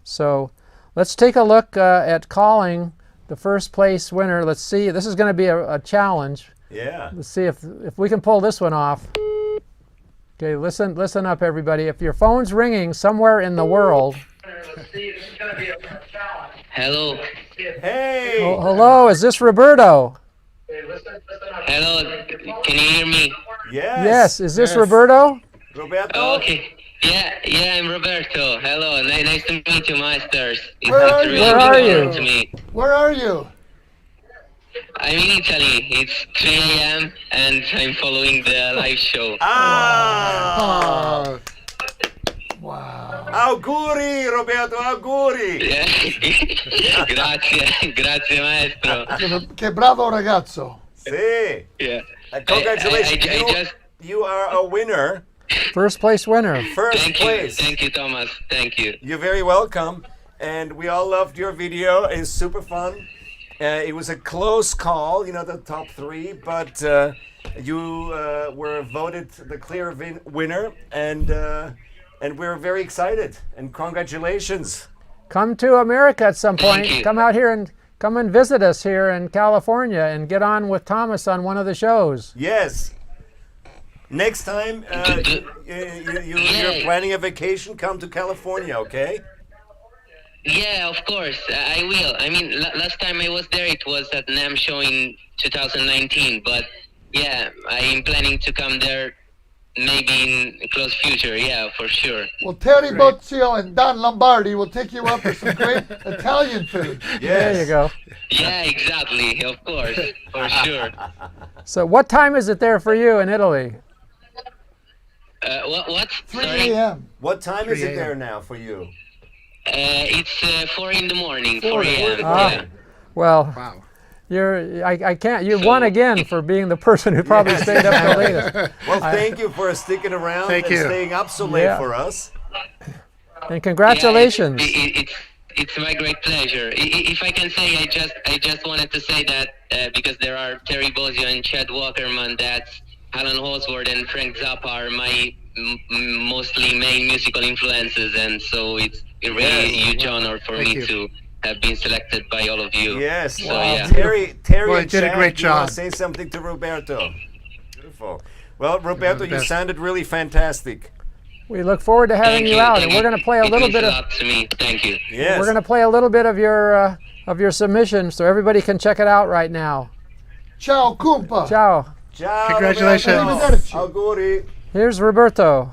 So let's take a look at calling the first place winner. Let's see. This is going to be a challenge. Yeah. Let's see if we can pull this one off. Okay, listen up, everybody. If your phone's ringing somewhere in the world. Let's see. This is going to be a challenge. Hello. Hey. Oh, hello, is this Roberto? Okay, listen up. Hello. Can you hear me? Yes. Yes, is this Roberto? Roberto? Oh, okay. Yeah, I'm Roberto. Hello. Nice to meet you, Masters. Where are you? Where are you? To me. Where are you? I'm in Italy. It's 3 a.m. and I'm following the live show. Ah. Oh. Wow. Auguri, Roberto, auguri. Yeah. Grazie, maestro. Che bravo ragazzo. Sí. Yeah. Congratulations. I just You are a winner. First place winner. First place. Thank you, Thomas. Thank you. You're very welcome. And we all loved your video. It's super fun. It was a close call, you know, the top three, but you were voted the clear winner, and we're very excited. And congratulations. Come to America at some point. Thank you. Come out here and come and visit us here in California and get on with Thomas on one of the shows. Yes. Next time you're planning a vacation, come to California, okay? Yeah, of course, I will. I mean, last time I was there, it was at NAMM show in 2019. But yeah, I am planning to come there maybe in close future. Yeah, for sure. Well, Terry Bozzio and Don Lombardi will take you up for some great Italian food. Yes. There you go. Yeah, exactly. Of course, for sure. So what time is it there for you in Italy? What? 3 Sorry. a.m. What time is it 3 there now for you? It's 4 in the morning. 4 a.m. Ah. Yeah. Well, Wow. I can't. You won again for being the person who probably stayed up the latest. Well, thank you for sticking around Thank and you. staying up so late Yeah. for us. And congratulations. Yeah, it's my great pleasure. If I can say, I just wanted to say that because there are Terry Bozzio and Chad Wackerman, that's Alan Holsworth and Frank Zappa are my mostly main musical influences, and so it's a really huge honor for me to have been selected by all of you. Yes. So, yeah. Terry Well, and you did a Chad, great you wanna job. say something to Roberto. Beautiful. Well, Roberto, you best. sounded really fantastic. We look forward to having you out, and we're going to play a It little means bit a of. lot to me. Thank you. Yes. We're going to play a little bit of your submission, so everybody can check it out right now. Ciao, Kumpa. Ciao. Ciao, Congratulations. Roberto. Arrivederci. Auguri. Here's Roberto.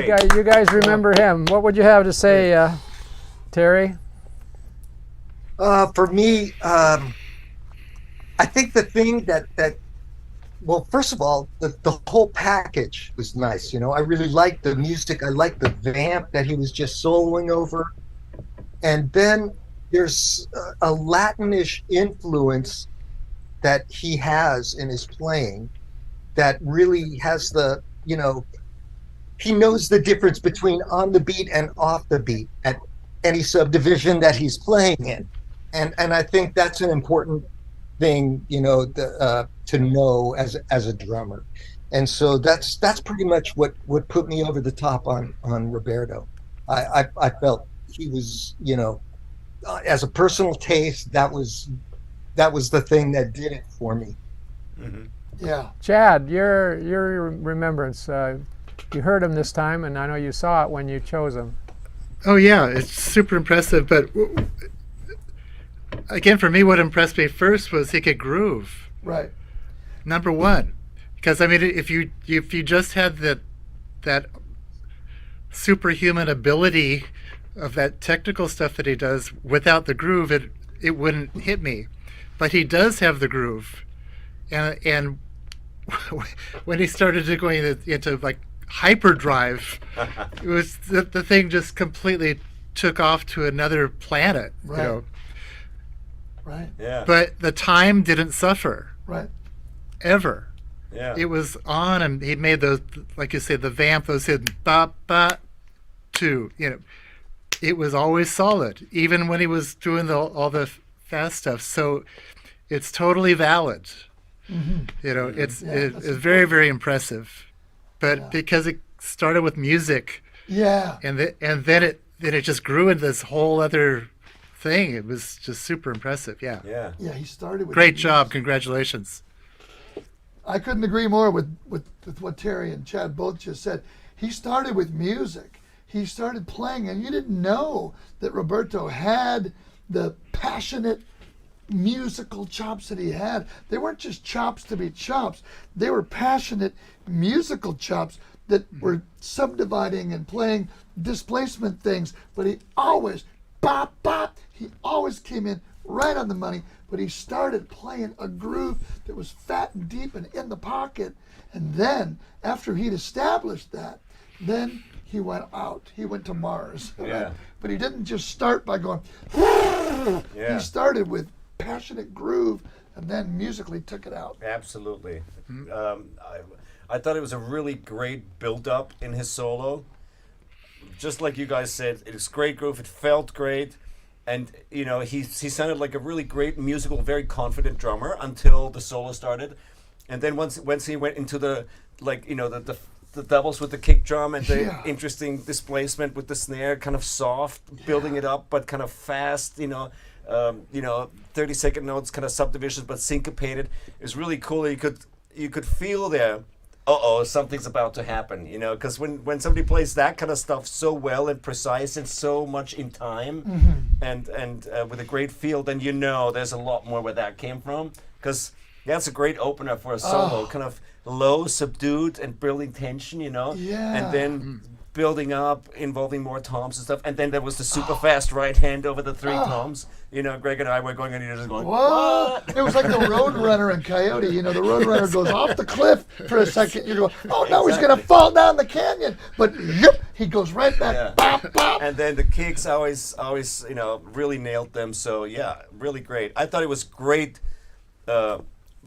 You guys remember him. What would you have to say, Terry? For me, I think the thing that well, first of all, the whole package was nice. You know, I really liked the music. I liked the vamp that he was just soloing over. And then there's a Latinish influence that he has in his playing that really has the, you know, he knows the difference between on the beat and off the beat at any subdivision that he's playing in. And I think that's an important thing, you know, to know as a drummer. And so that's pretty much what put me over the top on Roberto. I felt he was, you know, as a personal taste, that was the thing that did it for me. Mm-hmm. Yeah. Chad, your remembrance. You heard him this time, and I know you saw it when you chose him. Oh yeah, it's super impressive. But again, for me, what impressed me first was he could groove. Right. Number one, because I mean, if you just had that superhuman ability of that technical stuff that he does without the groove, it wouldn't hit me. But he does have the groove, and when he started to going into like hyperdrive, it was the thing just completely took off to another planet. Right. You know. Right. Yeah. But the time didn't suffer Right. ever. Yeah. It was on, and he made those, like you said, the vamp, those hit ba ba two. You know, it was always solid, even when he was doing all the fast stuff. So it's totally valid. Mm-hmm. You know, it's that's very, very impressive. But Yeah. because it started with music, Yeah. and then it just grew into this whole other thing. It was just super impressive. Yeah. Yeah. Yeah. He started with Great the job. music. Congratulations. I couldn't agree more with what Terry and Chad both just said. He started with music. He started playing, and you didn't know that Roberto had the passionate musical chops that he had. They weren't just chops to be chops. They were passionate musical chops that were subdividing and playing displacement things. But he always, bop, bop, he always came in right on the money. But he started playing a groove that was fat and deep and in the pocket. And then, after he'd established that, then he went out. He went to Mars. Yeah. Right? But he didn't just start by going, Yeah. he started with passionate groove and then musically took it out. Absolutely. I thought it was a really great build-up in his solo. Just like you guys said, it was great groove. It felt great. And, you know, he sounded like a really great musical, very confident drummer until the solo started. And then once he went into the, like, you know, the doubles with the kick drum and the Yeah. interesting displacement with the snare, kind of soft, building it up, but kind of fast, you know, 30-second notes, kind of subdivisions, but syncopated. It was really cool. You could feel there, something's about to happen, you know, because when somebody plays that kind of stuff so well and precise and so much in time, and with a great feel, then you know there's a lot more where that came from, because that's a great opener for a solo, kind of low, subdued, and building tension, you know, Yeah. and then building up, involving more toms and stuff, and then there was the super fast right hand over the three toms. You know, Gregg and I were going, and you're just going, What? It was like the Roadrunner in Coyote. You know, the Roadrunner goes off the cliff for a second. You go, oh no, he's going to fall down the canyon. But yep, he goes right back. Yeah. Bop, bop. And then the kicks always, you know, really nailed them. So yeah, really great. I thought it was great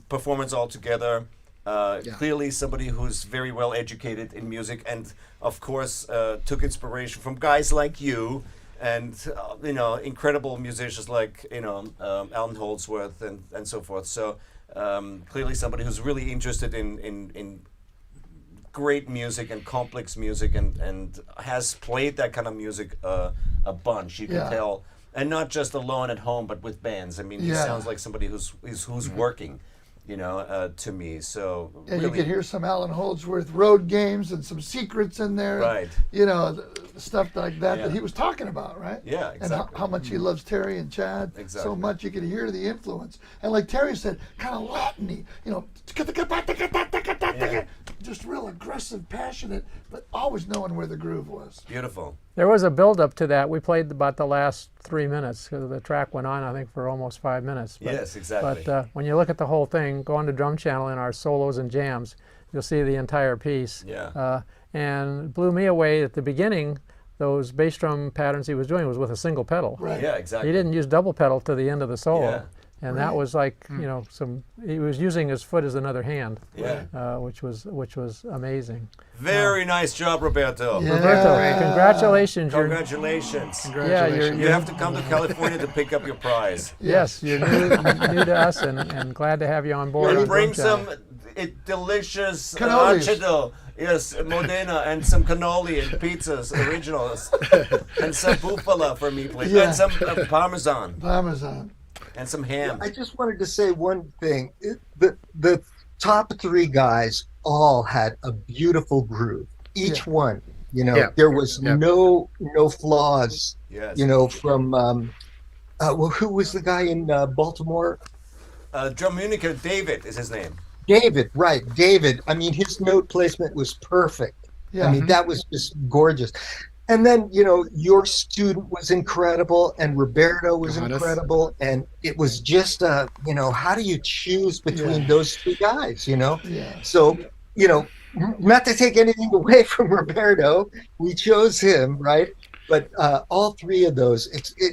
performance altogether. Clearly somebody who's very well educated in music, and of course took inspiration from guys like you, and you know, incredible musicians like, you know, Alan Holdsworth and so forth. So clearly somebody who's really interested in great music and complex music, and has played that kind of music a bunch. You can Yeah. tell, and not just alone at home, but with bands. I mean, he Yeah. sounds like somebody who's working, you know, to me. So And really, you could hear some Alan Holdsworth road games and some secrets in there. Right. You know, the stuff like that Yeah. that he was talking about, right? Yeah, And exactly. how much he loves Terry and Chad so Exactly. much. You could hear the influence. And like Terry said, kind of Latin-y, you know, just real aggressive, passionate, but always knowing where the groove was. Beautiful. There was a build-up to that. We played about the last 3 minutes because the track went on, I think, for almost 5 minutes. But, Yes, exactly. But when you look at the whole thing, go on to Drum Channel in our solos and jams, you'll see the entire piece. Yeah. And it blew me away at the beginning. Those bass drum patterns he was doing was with a single pedal. Right. Yeah, exactly. He didn't use double pedal to the end of the solo. Yeah. And that was like, you know, he was using his foot as another hand, Yeah. which was amazing. Very nice job, Roberto. Yeah. Roberto, congratulations. Congratulations. Yeah, You have to come to California to pick up your prize. Yes, you're new to us, and glad to have you on board. And on bring Drum Channel. some delicious Cannolis. aceto, yes, Modena, and some cannoli and pizzas, originals, and some bufala for me, please, Yeah. and some Parmesan, Parmesan. and some ham. I just wanted to say one thing. The top three guys all had a beautiful groove. Each one, you know, Yeah. there was Yeah. no flaws. Yes. You know, from well, who was the guy in Baltimore? Drummuniker David is his name. David, right? David. I mean, his note placement was perfect. Yeah. I mean, that was just gorgeous. And then, you know, your student was incredible, and Roberto was Johannes. incredible, and it was just, you know, how do you choose between Yeah. those three guys? You know, Yeah. so you know, not to take anything away from Roberto, we chose him, right? But all three of those,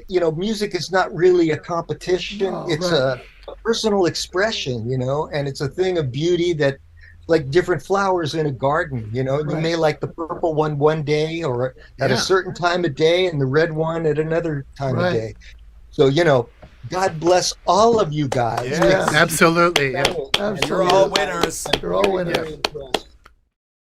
you know, music is not really a competition. No, It's right. a personal expression, you know, and it's a thing of beauty that, like different flowers in a garden, you know, you Right. may like the purple one day or at Yeah. a certain time of day and the red one at another time Right. of day. So, you know, God bless all of you guys. Yes. Absolutely. Yeah. And you're Absolutely. all winners. You're all winners. Very impressed.